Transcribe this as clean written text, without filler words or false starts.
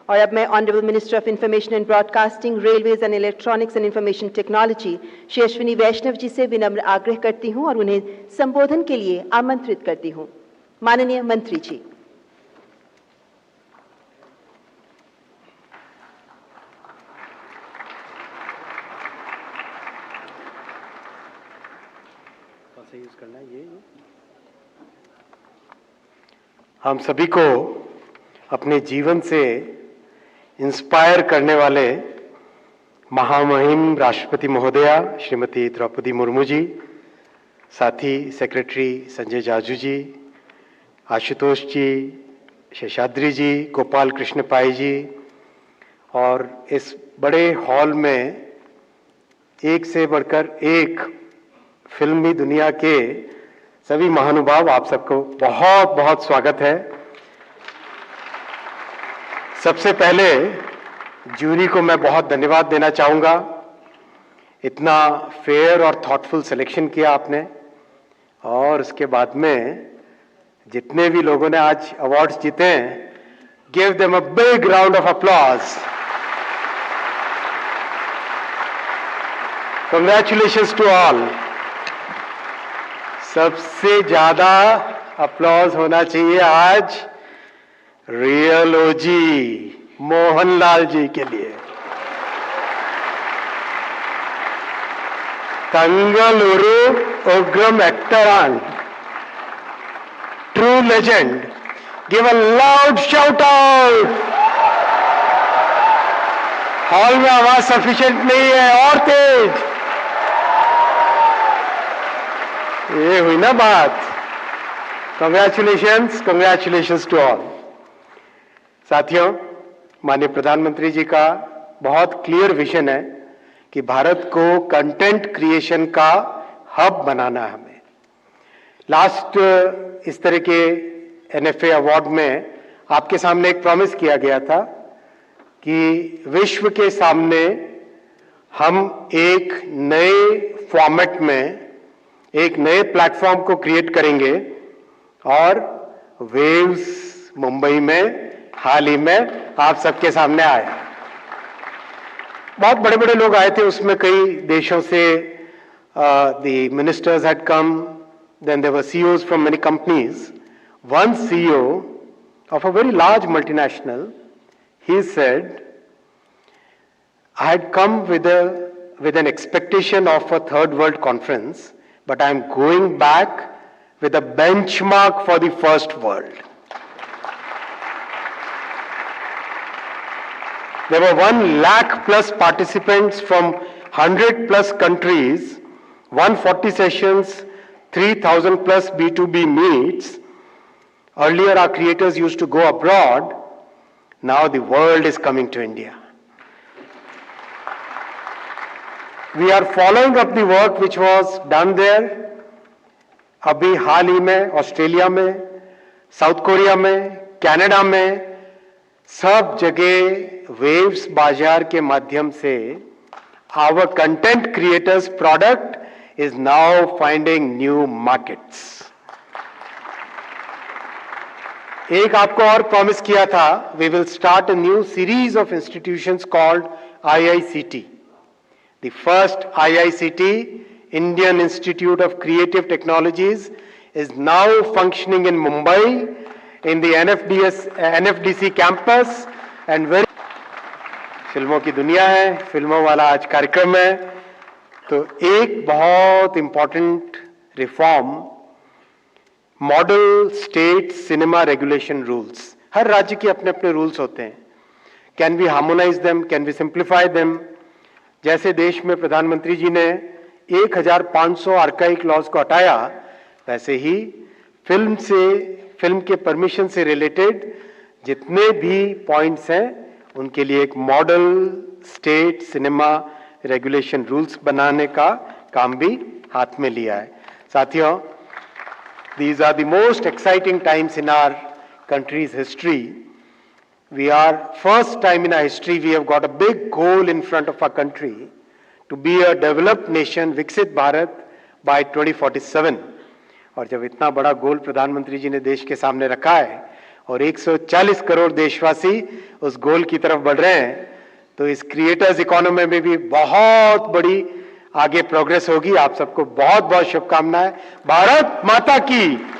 और अब मैं honourable minister of information and broadcasting, railways and electronics and information technology Shri Ashwini Vaishnaw ji से विनम्र आग्रह करती हूं और उन्हें संबोधन के लिए आमंत्रित करती हूं। माननीय मंत्री जी। यूज करना है ये हम सभी को अपने जीवन से इंस्पायर करने वाले महामहिम राष्ट्रपति महोदया श्रीमती द्रौपदी मुर्मू जी, साथी सेक्रेटरी संजय जाजू जी, आशुतोष जी, शेषाद्री जी, गोपाल कृष्ण पाई जी और इस बड़े हॉल में एक से बढ़कर एक फिल्मी दुनिया के सभी महानुभाव, आप सबको बहुत बहुत स्वागत है। सबसे पहले जूरी को मैं बहुत धन्यवाद देना चाहूंगा। इतना फेयर और थॉटफुल सिलेक्शन किया आपने और उसके बाद में जितने भी लोगों ने आज अवार्ड्स जीते हैं, give them a big round of applause. Congratulations to all. सबसे ज्यादा अप्लॉज होना चाहिए आज रियल ओजी मोहनलाल जी के लिए। तंगलुरु उग्रम actor, true legend, give a loud shout out. Hall में आवाज सफिशिएंट नहीं है, और तेज। ये हुई ना बात। Congratulations, congratulations to all. साथियों, माननीय प्रधानमंत्री जी का बहुत क्लियर विजन है कि भारत को कंटेंट क्रिएशन का हब बनाना है। हमें लास्ट इस तरह के एनएफए अवार्ड में आपके सामने एक प्रॉमिस किया गया था कि विश्व के सामने हम एक नए फॉर्मेट में, एक नए प्लेटफॉर्म को क्रिएट करेंगे और वेव्स मुंबई में हाल ही में आप सबके सामने आए। बहुत बड़े बड़े लोग आए थे, उसमें कई देशों से the ministers had come, then there were CEOs from many companies. One CEO of a very large multinational, he said, I had come with an expectation of a third world conference, but I am going back with a benchmark for the first world. There were 1 lakh plus participants from 100 plus countries, 140 sessions, 3,000 plus B2B meets. Earlier our creators used to go abroad. Now the world is coming to India. We are following up the work which was done there. अभी हाल ही में Australia में, south Korea में, Canada में, सब जगह waves बाजार के माध्यम से our content creators product is now finding new markets. एक आपको और प्रॉमिस किया था, we will start a new series of institutions called IICT. The first IICT, Indian Institute of Creative Technologies, is now functioning in Mumbai in the NFDC campus and very फिल्मों की दुनिया है, फिल्मों वाला आज कार्यक्रम है, तो एक बहुत important reform, model state cinema regulation rules. हर राज्य के अपने अपने रूल्स होते हैं। Can we harmonise them, can we simplify them. जैसे देश में प्रधानमंत्री जी ने 1500 आर्काइक लॉज को हटाया, वैसे ही फिल्म के परमिशन से रिलेटेड जितने भी पॉइंट्स हैं उनके लिए एक model state cinema regulation rules बनाने का काम भी हाथ में लिया है। साथियों, these are the most exciting times in our country's history. We are first time in our history we have got a big goal in front of our country to be a developed nation, विकसित Bharat by 2047। और जब इतना बड़ा गोल प्रधानमंत्री जी ने देश के सामने रखा है, और 140 करोड़ देशवासी उस गोल की तरफ बढ़ रहे हैं, तो इस क्रिएटर्स इकोनॉमी में भी बहुत बड़ी आगे प्रोग्रेस होगी। आप सबको बहुत बहुत शुभकामनाएं। भारत माता की।